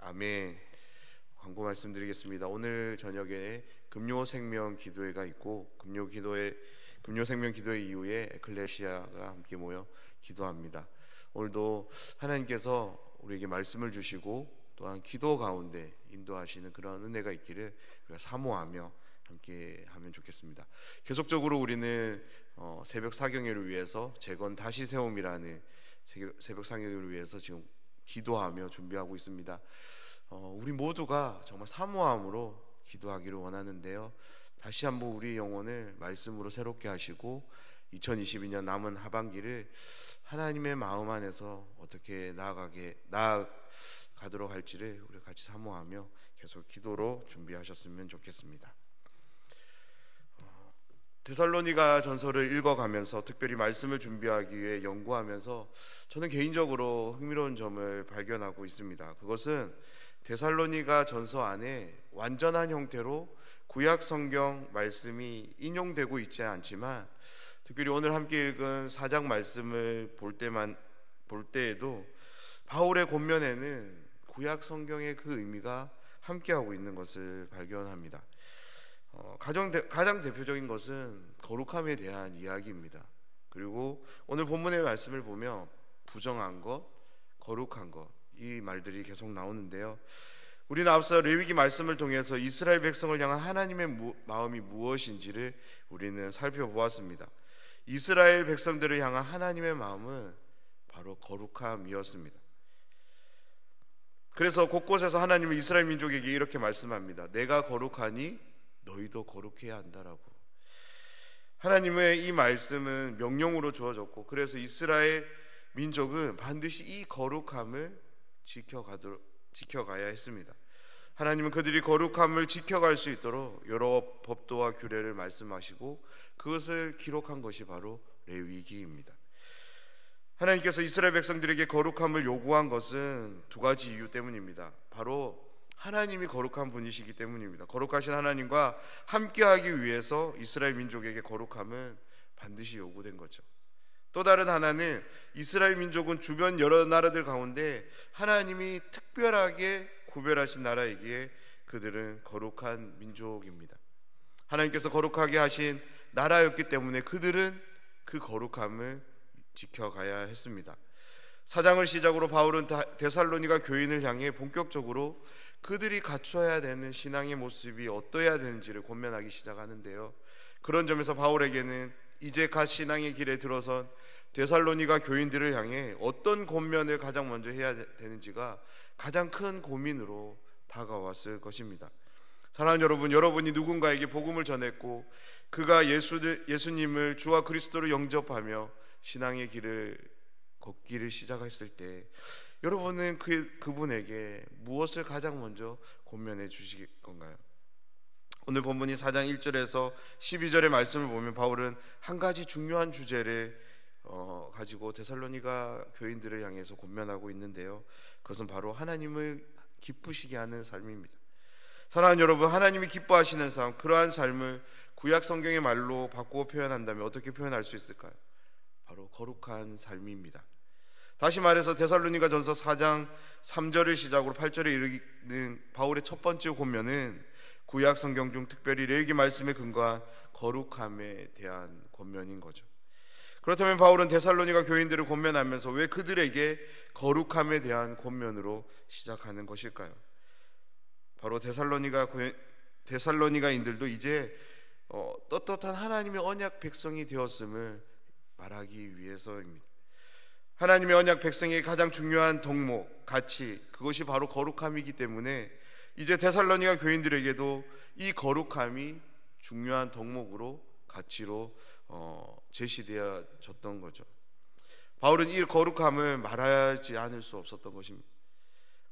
아멘. 광고 말씀드리겠습니다. 오늘 저녁에 금요생명 기도회가 있고 금요생명 기도회 이후에 에클레시아가 함께 모여 기도합니다. 오늘도 하나님께서 우리에게 말씀을 주시고 또한 기도 가운데 인도하시는 그런 은혜가 있기를 우리가 사모하며 함께 하면 좋겠습니다. 계속적으로 우리는 새벽 사경회를 위해서 재건 다시 세움이라는 새벽 사경회를 위해서 지금 기도하며 준비하고 있습니다. 우리 모두가 정말 사모함으로 기도하기를 원하는데요, 다시 한번 우리 영혼을 말씀으로 새롭게 하시고 2022년 남은 하반기를 하나님의 마음 안에서 어떻게 나아가도록 할지를 우리 같이 사모하며 계속 기도로 준비하셨으면 좋겠습니다. 데살로니가 전서를 읽어가면서 특별히 말씀을 준비하기 위해 연구하면서 저는 개인적으로 흥미로운 점을 발견하고 있습니다. 그것은 데살로니가 전서 안에 완전한 형태로 구약 성경 말씀이 인용되고 있지 않지만, 특별히 오늘 함께 읽은 4장 말씀을 볼 때에도 바울의 권면에는 구약 성경의 그 의미가 함께하고 있는 것을 발견합니다. 가장 대표적인 것은 거룩함에 대한 이야기입니다. 그리고 오늘 본문의 말씀을 보면 부정한 것, 거룩한 것, 이 말들이 계속 나오는데요, 우리는 앞서 레위기 말씀을 통해서 이스라엘 백성을 향한 하나님의 마음이 무엇인지를 우리는 살펴보았습니다. 이스라엘 백성들을 향한 하나님의 마음은 바로 거룩함이었습니다. 그래서 곳곳에서 하나님은 이스라엘 민족에게 이렇게 말씀합니다. 내가 거룩하니 너희도 거룩해야 한다라고. 하나님의 이 말씀은 명령으로 주어졌고, 그래서 이스라엘 민족은 반드시 이 거룩함을 지켜가야 했습니다. 하나님은 그들이 거룩함을 지켜갈 수 있도록 여러 법도와 규례를 말씀하시고 그것을 기록한 것이 바로 레위기입니다. 하나님께서 이스라엘 백성들에게 거룩함을 요구한 것은 두 가지 이유 때문입니다. 바로 하나님이 거룩한 분이시기 때문입니다. 거룩하신 하나님과 함께하기 위해서 이스라엘 민족에게 거룩함은 반드시 요구된 거죠. 또 다른 하나는 이스라엘 민족은 주변 여러 나라들 가운데 하나님이 특별하게 구별하신 나라이기에 그들은 거룩한 민족입니다. 하나님께서 거룩하게 하신 나라였기 때문에 그들은 그 거룩함을 지켜가야 했습니다. 4장을 시작으로 바울은 데살로니가 교인을 향해 본격적으로 그들이 갖춰야 되는 신앙의 모습이 어떠해야 되는지를 권면하기 시작하는데요, 그런 점에서 바울에게는 이제 갓 신앙의 길에 들어선 데살로니가 교인들을 향해 어떤 권면을 가장 먼저 해야 되는지가 가장 큰 고민으로 다가왔을 것입니다. 사랑하는 여러분, 여러분이 누군가에게 복음을 전했고 그가 예수님을 주와 그리스도로 영접하며 신앙의 길을 걷기를 시작했을 때 여러분은 그분에게 무엇을 가장 먼저 권면해 주실 건가요? 오늘 본문이 4장 1절에서 12절의 말씀을 보면 바울은 한 가지 중요한 주제를 가지고 데살로니가 교인들을 향해서 권면하고 있는데요, 그것은 바로 하나님을 기쁘시게 하는 삶입니다. 사랑하는 여러분, 하나님이 기뻐하시는 삶, 그러한 삶을 구약 성경의 말로 바꾸어 표현한다면 어떻게 표현할 수 있을까요? 바로 거룩한 삶입니다. 다시 말해서 데살로니가 전서 4장 3절을 시작으로 8절에 이르는 바울의 첫 번째 권면은 구약 성경 중 특별히 레위기 말씀에 근거한 거룩함에 대한 권면인 거죠. 그렇다면 바울은 데살로니가 교인들을 권면하면서 왜 그들에게 거룩함에 대한 권면으로 시작하는 것일까요? 바로 데살로니가인들도 이제 떳떳한 하나님의 언약 백성이 되었음을 말하기 위해서입니다. 하나님의 언약 백성의 가장 중요한 덕목, 가치, 그것이 바로 거룩함이기 때문에 이제 데살로니가 교인들에게도 이 거룩함이 중요한 덕목으로, 가치로 제시되어졌던 거죠. 바울은 이 거룩함을 말하지 않을 수 없었던 것입니다.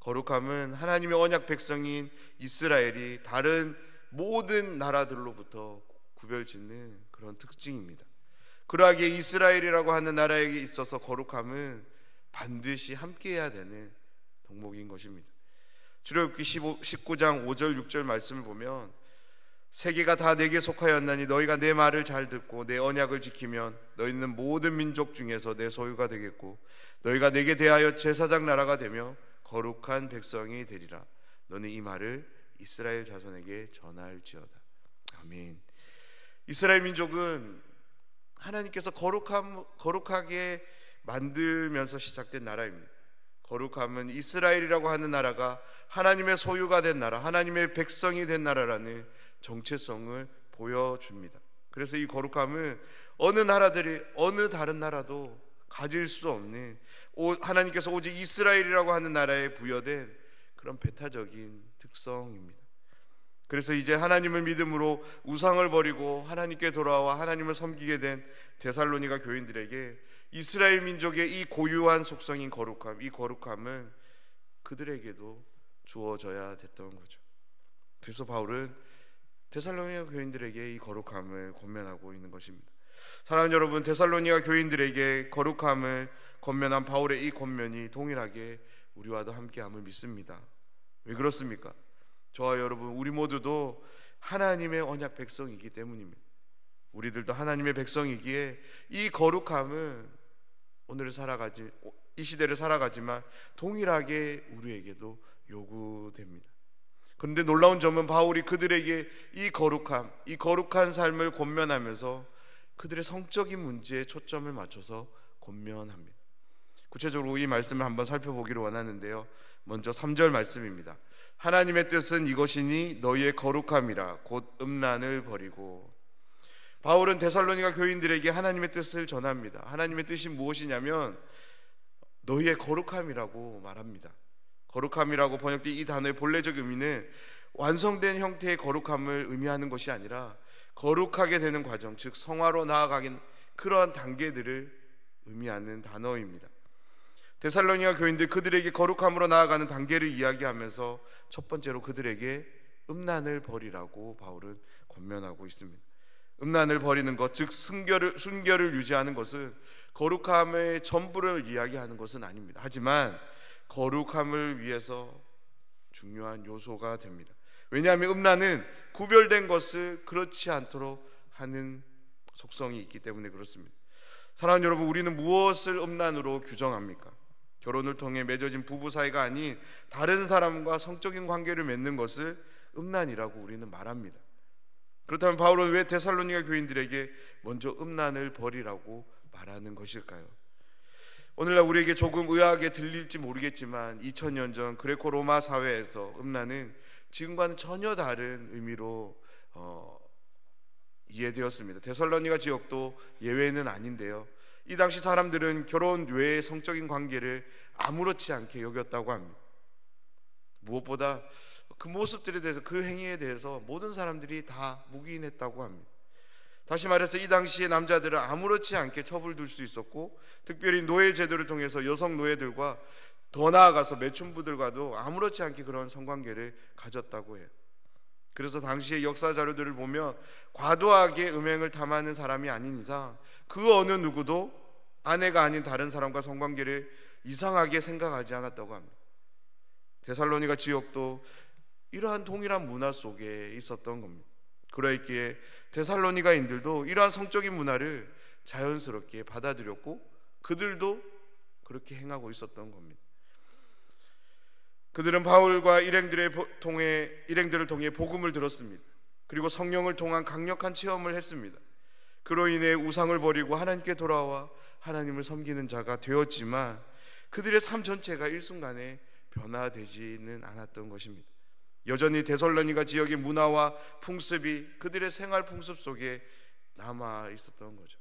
거룩함은 하나님의 언약 백성인 이스라엘이 다른 모든 나라들로부터 구별짓는 그런 특징입니다. 그러하기에 이스라엘이라고 하는 나라에게 있어서 거룩함은 반드시 함께해야 되는 덕목인 것입니다. 출애굽기 19장 5절 6절 말씀을 보면 세계가 다 내게 속하였나니 너희가 내 말을 잘 듣고 내 언약을 지키면 너희는 모든 민족 중에서 내 소유가 되겠고 너희가 내게 대하여 제사장 나라가 되며 거룩한 백성이 되리라. 너는 이 말을 이스라엘 자손에게 전할지어다. 아멘. 이스라엘 민족은 하나님께서 거룩하게 만들면서 시작된 나라입니다. 거룩함은 이스라엘이라고 하는 나라가 하나님의 소유가 된 나라, 하나님의 백성이 된 나라라는 정체성을 보여줍니다. 그래서 이 거룩함은 어느 다른 나라도 가질 수 없는, 하나님께서 오직 이스라엘이라고 하는 나라에 부여된 그런 배타적인 특성입니다. 그래서 이제 하나님을 믿음으로 우상을 버리고 하나님께 돌아와 하나님을 섬기게 된 데살로니가 교인들에게 이스라엘 민족의 이 고유한 속성인 거룩함, 이 거룩함은 그들에게도 주어져야 됐던 거죠. 그래서 바울은 데살로니가 교인들에게 이 거룩함을 권면하고 있는 것입니다. 사랑하는 여러분, 데살로니가 교인들에게 거룩함을 권면한 바울의 이 권면이 동일하게 우리와도 함께함을 믿습니다. 왜 그렇습니까? 저와 여러분, 우리 모두도 하나님의 언약 백성이기 때문입니다. 우리들도 하나님의 백성이기에 이 거룩함은 이 시대를 살아가지만 동일하게 우리에게도 요구됩니다. 그런데 놀라운 점은 바울이 그들에게 이 거룩한 삶을 권면하면서 그들의 성적인 문제에 초점을 맞춰서 권면합니다. 구체적으로 이 말씀을 한번 살펴보기를 원하는데요. 먼저 3절 말씀입니다. 하나님의 뜻은 이것이니 너희의 거룩함이라 곧 음란을 버리고. 바울은 데살로니가 교인들에게 하나님의 뜻을 전합니다. 하나님의 뜻이 무엇이냐면 너희의 거룩함이라고 말합니다. 거룩함이라고 번역된 이 단어의 본래적 의미는 완성된 형태의 거룩함을 의미하는 것이 아니라 거룩하게 되는 과정, 즉 성화로 나아가는 그러한 단계들을 의미하는 단어입니다. 데살로니가 교인들, 그들에게 거룩함으로 나아가는 단계를 이야기하면서 첫 번째로 그들에게 음란을 버리라고 바울은 권면하고 있습니다. 음란을 버리는 것, 즉 순결을 유지하는 것은 거룩함의 전부를 이야기하는 것은 아닙니다. 하지만 거룩함을 위해서 중요한 요소가 됩니다. 왜냐하면 음란은 구별된 것을 그렇지 않도록 하는 속성이 있기 때문에 그렇습니다. 사랑하는 여러분, 우리는 무엇을 음란으로 규정합니까? 결혼을 통해 맺어진 부부 사이가 아닌 다른 사람과 성적인 관계를 맺는 것을 음란이라고 우리는 말합니다. 그렇다면 바울은 왜 데살로니가 교인들에게 먼저 음란을 버리라고 말하는 것일까요? 오늘날 우리에게 조금 의아하게 들릴지 모르겠지만 2000년 전 그레코 로마 사회에서 음란은 지금과는 전혀 다른 의미로 이해되었습니다. 데살로니가 지역도 예외는 아닌데요. 이 당시 사람들은 결혼 외의 성적인 관계를 아무렇지 않게 여겼다고 합니다. 무엇보다 그 모습들에 대해서, 그 행위에 대해서 모든 사람들이 다 묵인했다고 합니다. 다시 말해서 이 당시의 남자들은 아무렇지 않게 처벌될 수 있었고, 특별히 노예 제도를 통해서 여성 노예들과 더 나아가서 매춘부들과도 아무렇지 않게 그런 성관계를 가졌다고 해요. 그래서 당시의 역사 자료들을 보면 과도하게 음행을 탐하는 사람이 아닌 이상 그 어느 누구도 아내가 아닌 다른 사람과 성관계를 이상하게 생각하지 않았다고 합니다. 데살로니가 지역도 이러한 동일한 문화 속에 있었던 겁니다. 그러했기에 데살로니가인들도 이러한 성적인 문화를 자연스럽게 받아들였고 그들도 그렇게 행하고 있었던 겁니다. 그들은 바울과 일행들을 통해 복음을 들었습니다. 그리고 성령을 통한 강력한 체험을 했습니다. 그로 인해 우상을 버리고 하나님께 돌아와 하나님을 섬기는 자가 되었지만 그들의 삶 전체가 일순간에 변화되지는 않았던 것입니다. 여전히 데살로니가 지역의 문화와 풍습이 그들의 생활 풍습 속에 남아 있었던 거죠.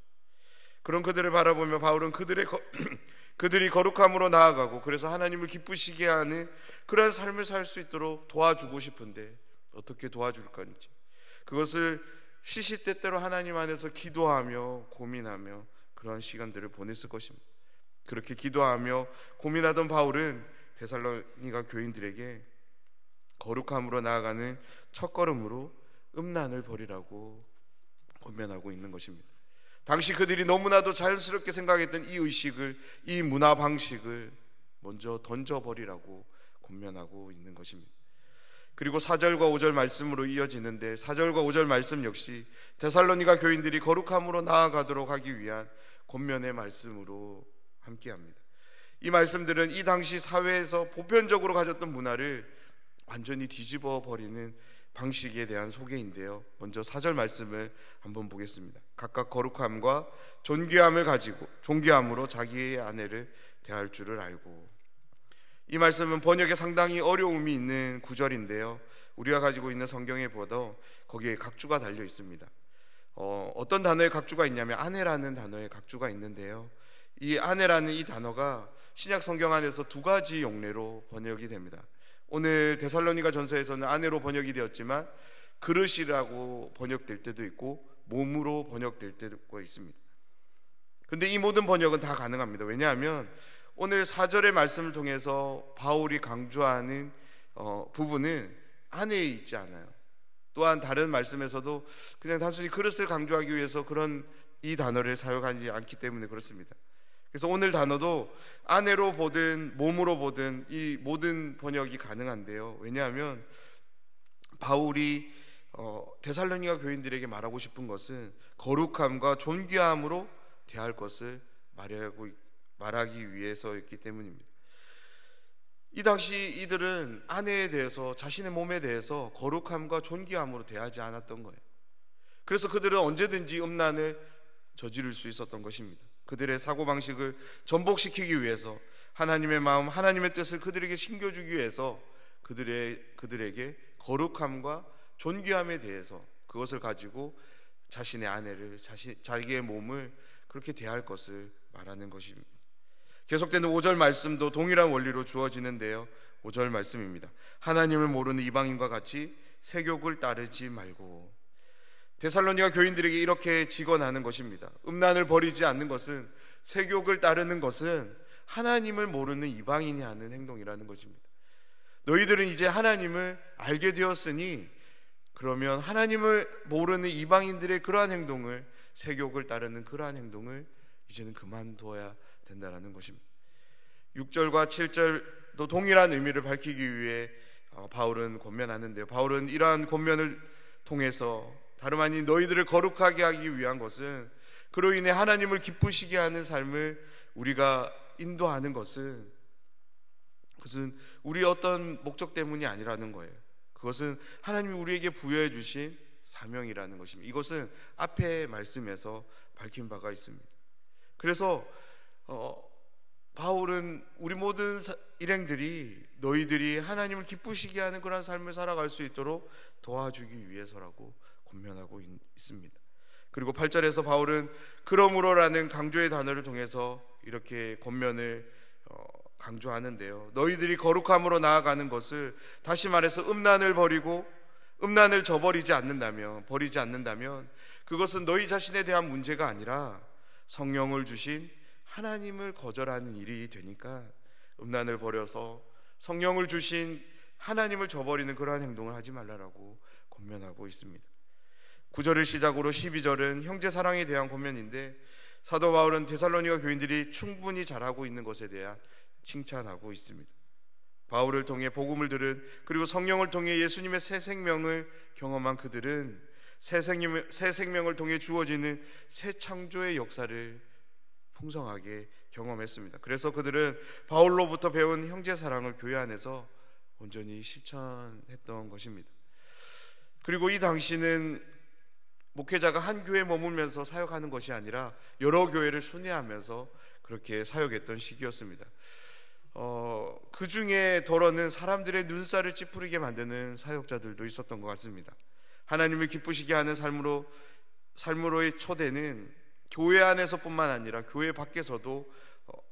그런 그들을 바라보며 바울은 그들이 거룩함으로 나아가고 그래서 하나님을 기쁘시게 하는 그런 삶을 살 수 있도록 도와주고 싶은데 어떻게 도와줄 건지, 그것을 시시때때로 하나님 안에서 기도하며 고민하며 그러한 시간들을 보냈을 것입니다. 그렇게 기도하며 고민하던 바울은 데살로니가 교인들에게 거룩함으로 나아가는 첫걸음으로 음란을 버리라고 권면하고 있는 것입니다. 당시 그들이 너무나도 자연스럽게 생각했던 이 의식을, 이 문화 방식을 먼저 던져버리라고 권면하고 있는 것입니다. 그리고 4절과 5절 말씀으로 이어지는데 4절과 5절 말씀 역시 데살로니가 교인들이 거룩함으로 나아가도록 하기 위한 권면의 말씀으로 함께합니다. 이 말씀들은 이 당시 사회에서 보편적으로 가졌던 문화를 완전히 뒤집어 버리는 방식에 대한 소개인데요. 먼저 4절 말씀을 한번 보겠습니다. 각각 거룩함과 존귀함을 가지고 존귀함으로 자기의 아내를 대할 줄을 알고. 이 말씀은 번역에 상당히 어려움이 있는 구절인데요. 우리가 가지고 있는 성경에 보다 거기에 각주가 달려 있습니다. 어떤 단어에 각주가 있냐면 아내라는 단어에 각주가 있는데요. 이 아내라는 이 단어가 신약 성경 안에서 두 가지 용례로 번역이 됩니다. 오늘 데살로니가 전서에서는 아내로 번역이 되었지만 그릇이라고 번역될 때도 있고 몸으로 번역될 때도 있습니다. 근데 이 모든 번역은 다 가능합니다. 왜냐하면 오늘 4절의 말씀을 통해서 바울이 강조하는 부분은 아내에 있지 않아요. 또한 다른 말씀에서도 그냥 단순히 그릇을 강조하기 위해서 그런 이 단어를 사용하지 않기 때문에 그렇습니다. 그래서 오늘 단어도 아내로 보든 몸으로 보든 이 모든 번역이 가능한데요. 왜냐하면 바울이 데살로니가 교인들에게 말하고 싶은 것은 거룩함과 존귀함으로 대할 것을 말하기 위해서였기 때문입니다. 이 당시 이들은 아내에 대해서, 자신의 몸에 대해서 거룩함과 존귀함으로 대하지 않았던 거예요. 그래서 그들은 언제든지 음란을 저지를 수 있었던 것입니다. 그들의 사고방식을 전복시키기 위해서, 하나님의 마음, 하나님의 뜻을 그들에게 심겨주기 위해서 그들에게 거룩함과 존귀함에 대해서 그것을 가지고 자신의 아내를, 자기의 몸을 그렇게 대할 것을 말하는 것입니다. 계속되는 5절 말씀도 동일한 원리로 주어지는데요. 5절 말씀입니다. 하나님을 모르는 이방인과 같이 세욕을 따르지 말고. 데살로니가 교인들에게 이렇게 직언하는 것입니다. 음란을 버리지 않는 것은, 세욕을 따르는 것은 하나님을 모르는 이방인이 하는 행동이라는 것입니다. 너희들은 이제 하나님을 알게 되었으니 그러면 하나님을 모르는 이방인들의 그러한 행동을, 세욕을 따르는 그러한 행동을 이제는 그만둬야 된다는 것입니다. 6절과 7절도 동일한 의미를 밝히기 위해 바울은 권면하는데요. 바울은 이러한 권면을 통해서 다름 아닌 너희들을 거룩하게 하기 위한 것은, 그로 인해 하나님을 기쁘시게 하는 삶을 우리가 인도하는 것은 우리의 어떤 목적 때문이 아니라는 거예요. 그것은 하나님이 우리에게 부여해 주신 사명이라는 것입니다. 이것은 앞에 말씀에서 밝힌 바가 있습니다. 그래서 바울은 우리 모든 일행들이 너희들이 하나님을 기쁘시게 하는 그런 삶을 살아갈 수 있도록 도와주기 위해서라고 권면하고 있습니다. 그리고 8절에서 바울은 그러므로라는 강조의 단어를 통해서 이렇게 권면을 강조하는데요. 너희들이 거룩함으로 나아가는 것을, 다시 말해서 음란을 버리고 음란을 버리지 않는다면 그것은 너희 자신에 대한 문제가 아니라 성령을 주신 하나님을 거절하는 일이 되니까 음란을 버려서 성령을 주신 하나님을 저버리는 그러한 행동을 하지 말라라고 권면하고 있습니다. 9절을 시작으로 12절은 형제 사랑에 대한 권면인데, 사도 바울은 데살로니가 교인들이 충분히 잘하고 있는 것에 대한 칭찬하고 있습니다. 바울을 통해 복음을 들은, 그리고 성령을 통해 예수님의 새 생명을 경험한 그들은 새 생명을 통해 주어지는 새 창조의 역사를 풍성하게 경험했습니다. 그래서 그들은 바울로부터 배운 형제 사랑을 교회 안에서 온전히 실천했던 것입니다. 그리고 이 당시는 목회자가 한 교회에 머물면서 사역하는 것이 아니라 여러 교회를 순회하면서 그렇게 사역했던 시기였습니다. 그 중에 더러는 사람들의 눈살을 찌푸리게 만드는 사역자들도 있었던 것 같습니다. 하나님을 기쁘시게 하는 삶으로의 초대는 교회 안에서뿐만 아니라 교회 밖에서도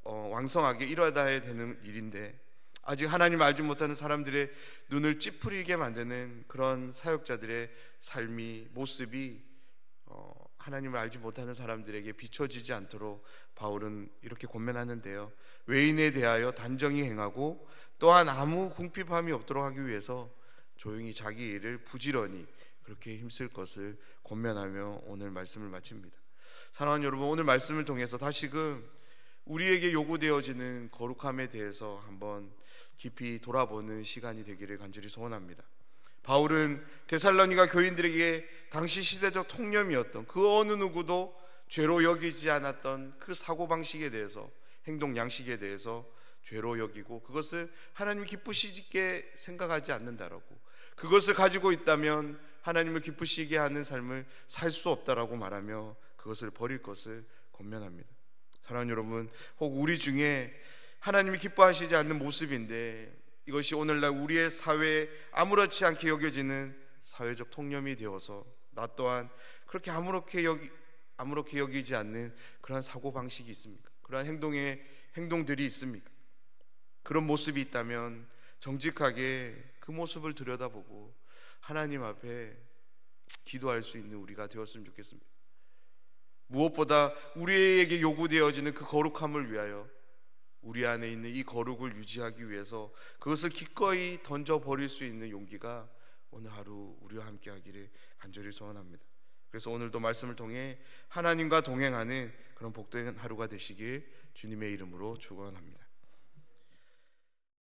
왕성하게 일어나야 되는 일인데, 아직 하나님을 알지 못하는 사람들의 눈을 찌푸리게 만드는 그런 사역자들의 삶이, 모습이 하나님을 알지 못하는 사람들에게 비춰지지 않도록 바울은 이렇게 권면하는데요. 외인에 대하여 단정히 행하고 또한 아무 궁핍함이 없도록 하기 위해서 조용히 자기 일을 부지런히 그렇게 힘쓸 것을 권면하며 오늘 말씀을 마칩니다. 사랑하는 여러분, 오늘 말씀을 통해서 다시금 우리에게 요구되어지는 거룩함에 대해서 한번 깊이 돌아보는 시간이 되기를 간절히 소원합니다. 바울은 데살로니가 교인들에게 당시 시대적 통념이었던 그 어느 누구도 죄로 여기지 않았던 그 사고방식에 대해서, 행동 양식에 대해서 죄로 여기고 그것을 하나님 기쁘시게 생각하지 않는다라고, 그것을 가지고 있다면 하나님을 기쁘시게 하는 삶을 살 수 없다라고 말하며 그것을 버릴 것을 권면합니다. 사랑하는 여러분, 혹 우리 중에 하나님이 기뻐하시지 않는 모습인데 이것이 오늘날 우리의 사회에 아무렇지 않게 여겨지는 사회적 통념이 되어서 나 또한 그렇게 아무렇게 여기지 않는 그러한 사고방식이 있습니까? 그러한 행동들이 있습니까? 그런 모습이 있다면 정직하게 그 모습을 들여다보고 하나님 앞에 기도할 수 있는 우리가 되었으면 좋겠습니다. 무엇보다 우리에게 요구되어지는 그 거룩함을 위하여, 우리 안에 있는 이 거룩을 유지하기 위해서 그것을 기꺼이 던져버릴 수 있는 용기가 오늘 하루 우리와 함께 하기를 간절히 소원합니다. 그래서 오늘도 말씀을 통해 하나님과 동행하는 그런 복된 하루가 되시길 주님의 이름으로 축원합니다.